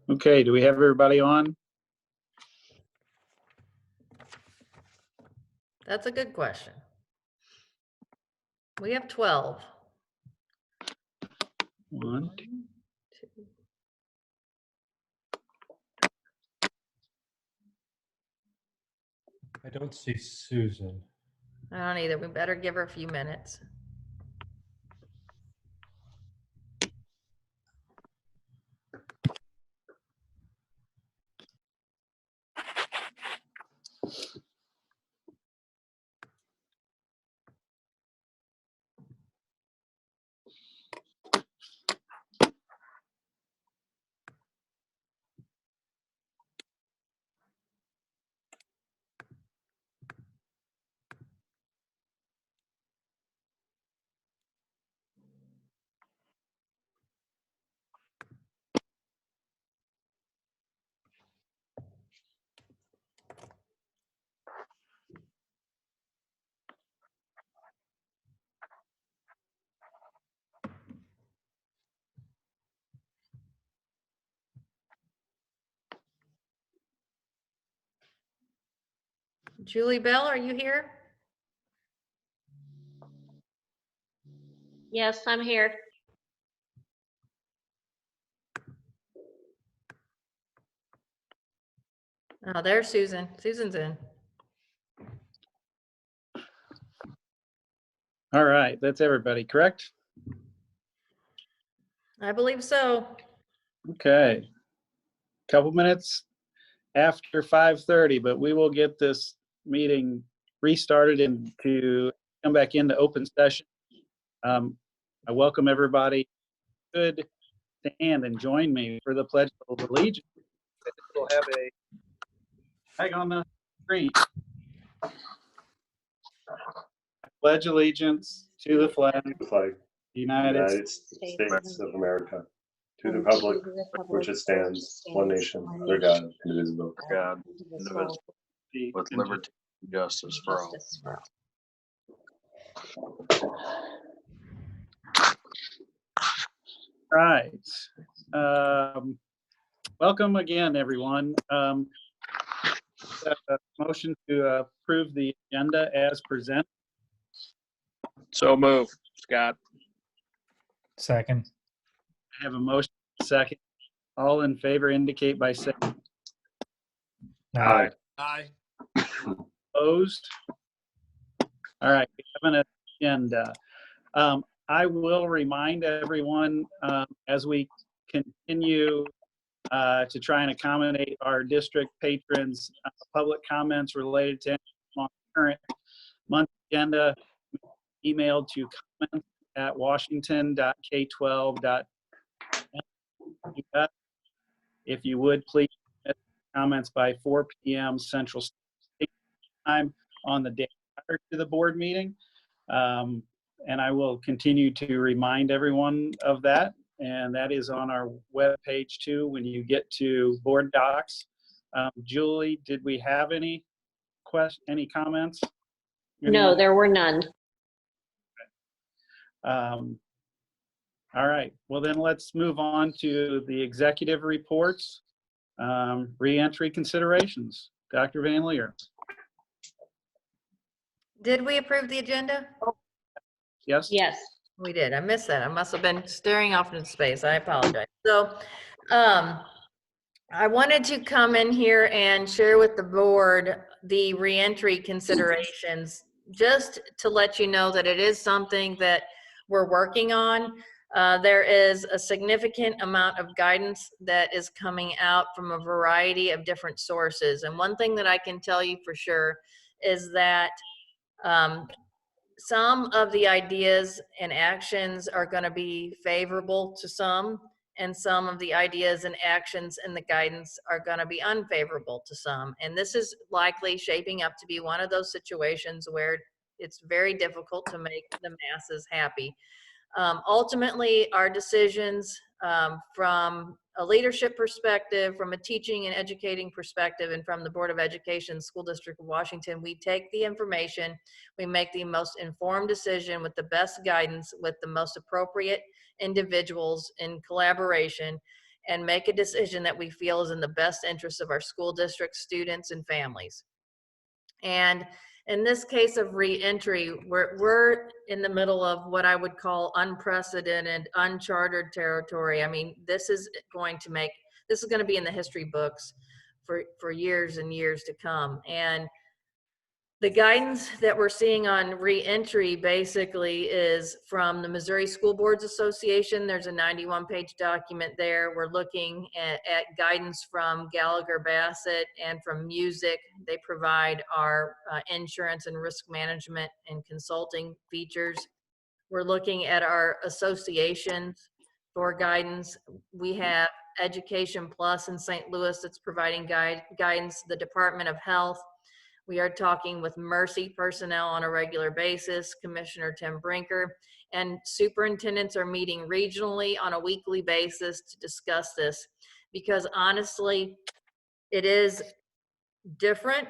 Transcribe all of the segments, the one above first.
Okay, do we have everybody on? That's a good question. We have 12. One, One, two. I don't see Susan. I don't either. We better give her a few minutes. Julie Bell, are you here? Yes, I'm here. Oh, there's Susan. Susan's in. all right, that's everybody, correct? I believe so. Okay. Couple minutes after 5:30, but we will get this meeting restarted and to come back into open session. I welcome everybody. Good stand and join me for the Pledge of Allegiance. We'll have a tag on the screen. Pledge allegiance to the flag, The flag, United United States of America, to the republic which it stands, one nation, under God, indivisible. God, indivisible, with liberty and justice for all. Right. Welcome again, everyone. Motion to approve the agenda as presented. So move, Scott. Second. I have a motion second. All in favor indicate by saying Aye. Aye. opposed. All right, we have an agenda. I will remind everyone as we continue to try and accommodate our district patrons, public comments related to on current month agenda emailed to comments@washington.k12.us. If you would please submit comments by 4 p.m. Central Standard Time on the day prior to the board meeting. And I will continue to remind everyone of that. And that is on our web page too when you get to board docs. Julie, did we have any comments? No, there were none. All right, well then let's move on to the executive reports, reentry considerations. Dr. Van Leer. Did we approve the agenda? Yes? Yes. We did. I missed that. I must have been staring off into space. I apologize. So, I wanted to come in here and share with the board the reentry considerations, just to let you know that it is something that we're working on. There is a significant amount of guidance that is coming out from a variety of different sources. And one thing that I can tell you for sure is that some of the ideas and actions are going to be favorable to some, and some of the ideas and actions and the guidance are going to be unfavorable to some. And this is likely shaping up to be one of those situations where it's very difficult to make the masses happy. Ultimately, our decisions from a leadership perspective, from a teaching and educating perspective, and from the Board of Education, School District of Washington, we take the information, we make the most informed decision with the best guidance, with the most appropriate individuals in collaboration, and make a decision that we feel is in the best interest of our school district, students, and families. And in this case of reentry, we're in the middle of what I would call unprecedented, uncharted territory. I mean, this is going to be in the history books for years and years to come. And the guidance that we're seeing on reentry basically is from the Missouri School Boards Association. There's a 91-page document there. We're looking at guidance from Gallagher Bassett and from Music. They provide our insurance and risk management and consulting features. We're looking at our associations for guidance. We have Education Plus in St. Louis that's providing guidance, the Department of Health. We are talking with Mercy personnel on a regular basis, Commissioner Tim Brinker, and superintendents are meeting regionally on a weekly basis to discuss this, because honestly, it is different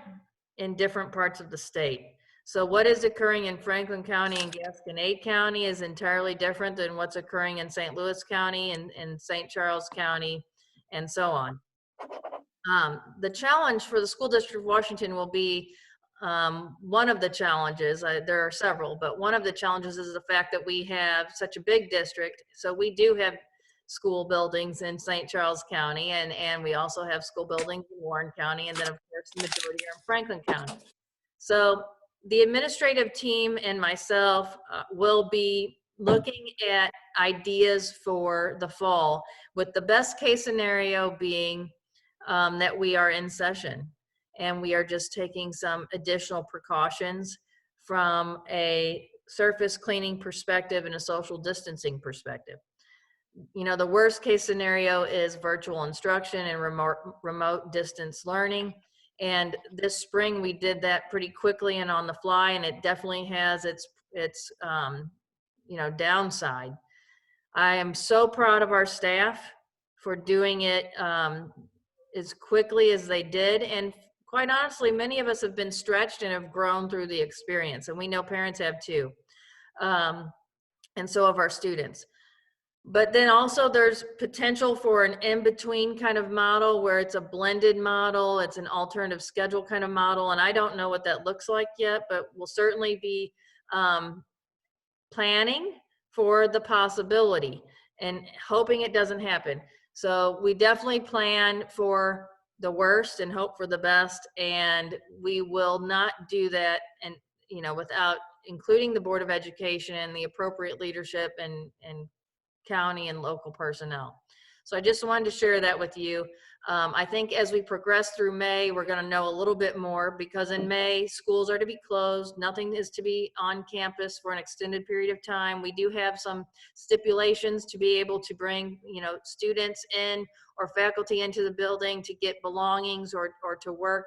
in different parts of the state. So what is occurring in Franklin County and Gasconade County is entirely different than what's occurring in St. Louis County and St. Charles County, and so on. The challenge for the School District of Washington will be, one of the challenges, there are several, but one of the challenges is the fact that we have such a big district. So we do have school buildings in St. Charles County, and we also have school buildings in Warren County, and then of course the majority are in Franklin County. So the administrative team and myself will be looking at ideas for the fall, with the best case scenario being that we are in session and we are just taking some additional precautions from a surface cleaning perspective and a social distancing perspective. You know, the worst case scenario is virtual instruction and remote distance learning. And this spring we did that pretty quickly and on the fly, and it definitely has its you know, downside. I am so proud of our staff for doing it as quickly as they did. And quite honestly, many of us have been stretched and have grown through the experience, and we know parents have too. And so have our students. But then also there's potential for an in-between kind of model where it's a blended model, it's an alternative schedule kind of model, and I don't know what that looks like yet, but we'll certainly be planning for the possibility and hoping it doesn't happen. So we definitely plan for the worst and hope for the best, and we will not do that, and you know, without including the Board of Education and the appropriate leadership and county and local personnel. So I just wanted to share that with you. I think as we progress through May, we're going to know a little bit more, because in May, schools are to be closed. Nothing is to be on campus for an extended period of time. We do have some stipulations to be able to bring, you know, students in or faculty into the building to get belongings or to work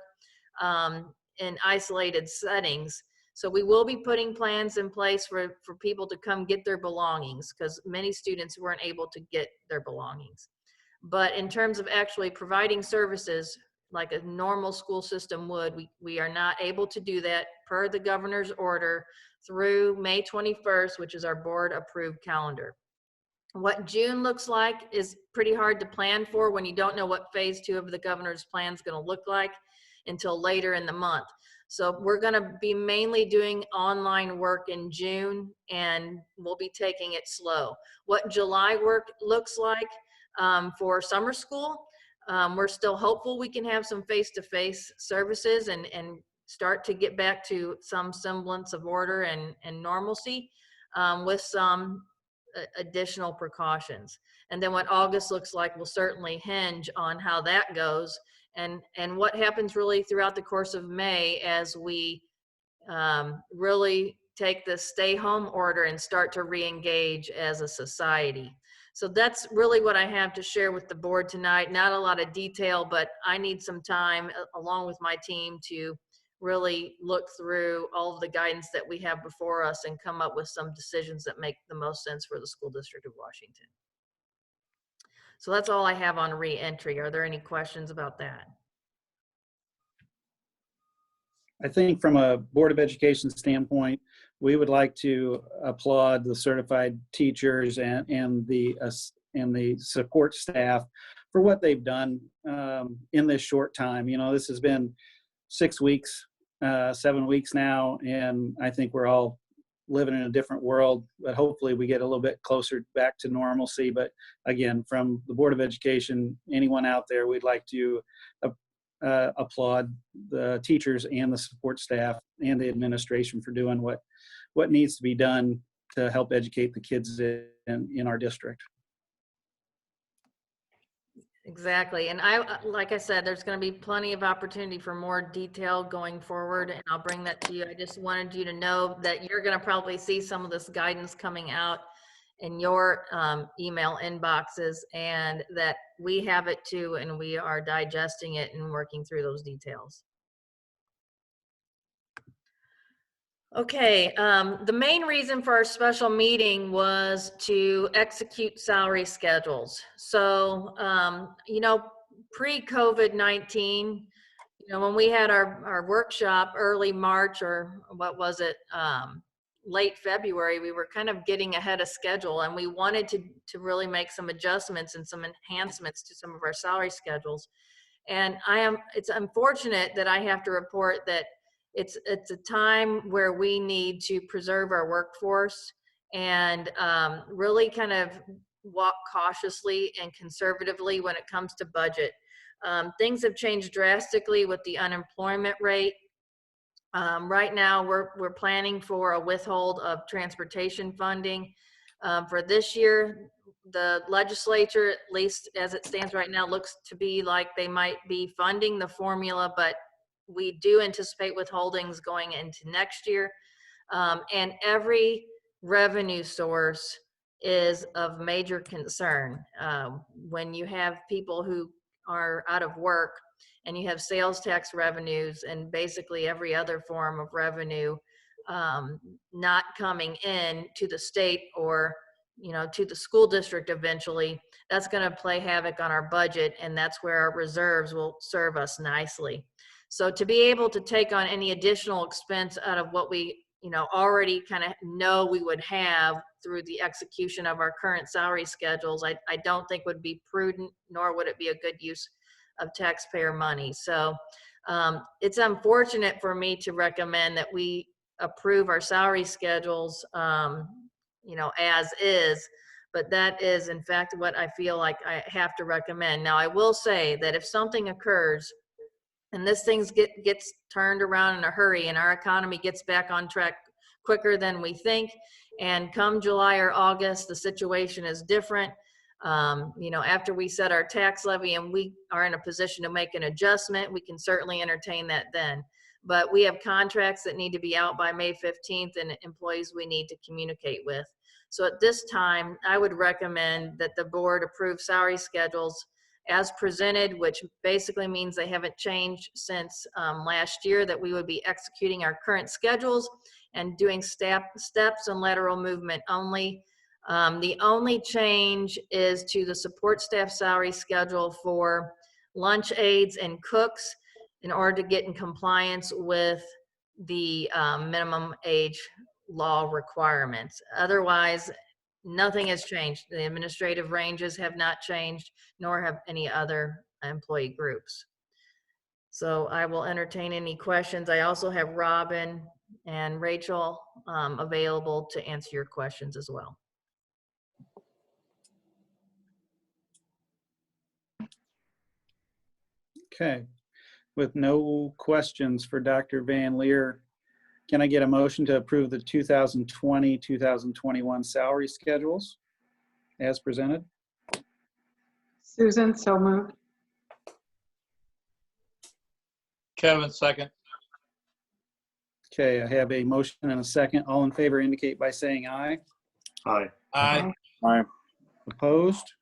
in isolated settings. So we will be putting plans in place for people to come get their belongings, because many students weren't able to get their belongings. But in terms of actually providing services like a normal school system would, we are not able to do that per the governor's order through May 21st, which is our board approved calendar. What June looks like is pretty hard to plan for when you don't know what phase 2 of the governor's plan is going to look like until later in the month. So we're going to be mainly doing online work in June, and we'll be taking it slow. What July work looks like for summer school, we're still hopeful we can have some face-to-face services and start to get back to some semblance of order and normalcy with some additional precautions. And then what August looks like will certainly hinge on how that goes, and what happens really throughout the course of May as we really take the stay home order and start to re-engage as a society. So that's really what I have to share with the board tonight. Not a lot of detail, but I need some time along with my team to really look through all of the guidance that we have before us and come up with some decisions that make the most sense for the School District of Washington. So that's all I have on re-entry. Are there any questions about that? I think from a Board of Education standpoint, we would like to applaud the certified teachers and the support staff for what they've done in this short time. You know, this has been 6 weeks, 7 weeks now, and I think we're all living in a different world, but hopefully we get a little bit closer back to normalcy. But again, from the Board of Education, anyone out there, we'd like to applaud the teachers and the support staff and the administration for doing what needs to be done to help educate the kids in our district. Exactly. And like I said, there's going to be plenty of opportunity for more detail going forward, and I'll bring that to you. I just wanted you to know that you're going to probably see some of this guidance coming out in your email inboxes, and that we have it too, and we are digesting it and working through those details. Okay, the main reason for our special meeting was to execute salary schedules. So, you know, pre-COVID-19, you know, when we had our workshop early March, or what was it, late February, we were kind of getting ahead of schedule, and we wanted to really make some adjustments and some enhancements to some of our salary schedules. And it's unfortunate that I have to report that it's a time where we need to preserve our workforce and really kind of walk cautiously and conservatively when it comes to budget. Things have changed drastically with the unemployment rate. Right now, we're planning for a withhold of transportation funding. For this year, the legislature, at least as it stands right now, looks to be like they might be funding the formula, but we do anticipate withholdings going into next year. And every revenue source is of major concern. When you have people who are out of work, and you have sales tax revenues and basically every other form of revenue not coming in to the state or, you know, to the school district eventually, that's going to play havoc on our budget, and that's where our reserves will serve us nicely. So to be able to take on any additional expense out of what we, you know, already kind of know we would have through the execution of our current salary schedules, I don't think would be prudent, nor would it be a good use of taxpayer money. So it's unfortunate for me to recommend that we approve our salary schedules, you know, as is, but that is in fact what I feel like I have to recommend. Now, I will say that if something occurs and this thing gets turned around in a hurry and our economy gets back on track quicker than we think, and come July or August, the situation is different. You know, after we set our tax levy and we are in a position to make an adjustment, we can certainly entertain that then. But we have contracts that need to be out by May 15th and employees we need to communicate with. So at this time, I would recommend that the board approve salary schedules as presented, which basically means they haven't changed since last year, that we would be executing our current schedules and doing steps and lateral movement only. The only change is to the support staff salary schedule for lunch aides and cooks in order to get in compliance with the minimum age law requirements. Otherwise, nothing has changed. The administrative ranges have not changed, nor have any other employee groups. So I will entertain any questions. I also have Robin and Rachel available to answer your questions as well. Okay, with no questions for Dr. Van Leer, can I get a motion to approve the 2020-2021 salary schedules as presented? Susan, so moved. Kevin, second. Okay, I have a motion and a second. All in favor indicate by saying aye. Aye. Aye. Opposed?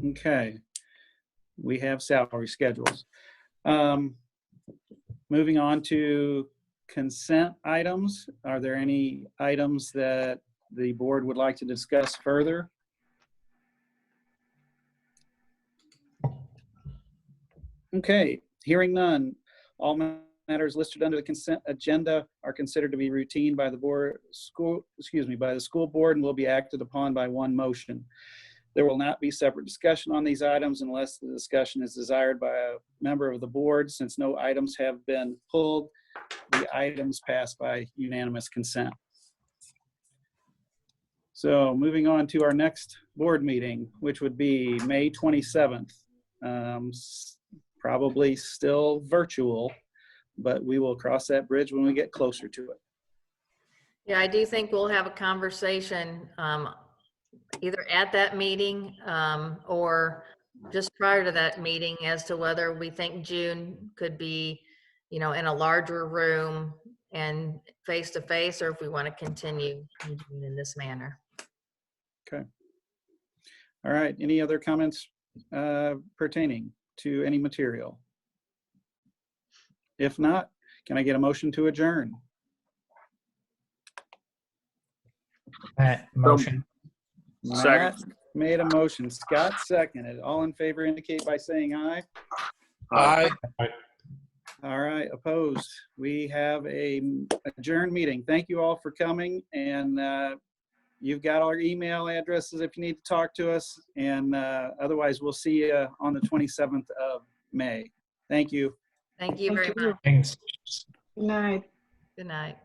Okay, we have salary schedules. Moving on to consent items. Are there any items that the board would like to discuss further? Okay, hearing none. All matters listed under the consent agenda are considered to be routine by the board, by the school board, and will be acted upon by one motion. There will not be separate discussion on these items unless the discussion is desired by a member of the board. Since no items have been pulled, the items pass by unanimous consent. So moving on to our next board meeting, which would be May 27th. Probably still virtual, but we will cross that bridge when we get closer to it. Yeah, I do think we'll have a conversation either at that meeting or just prior to that meeting as to whether we think June could be, in a larger room and face to face, or if we want to continue in this manner. Okay. All right. Any other comments pertaining to any material? If not, can I get a motion to adjourn? Matt, motion. Matt made a motion. Scott seconded. All in favor indicate by saying aye. Aye. All right, opposed. We have a adjourned meeting. Thank you all for coming, and you've got our email addresses if you need to talk to us, and otherwise we'll see you on the 27th of May. Thank you. Thank you very much. Thanks. Good night. Good night.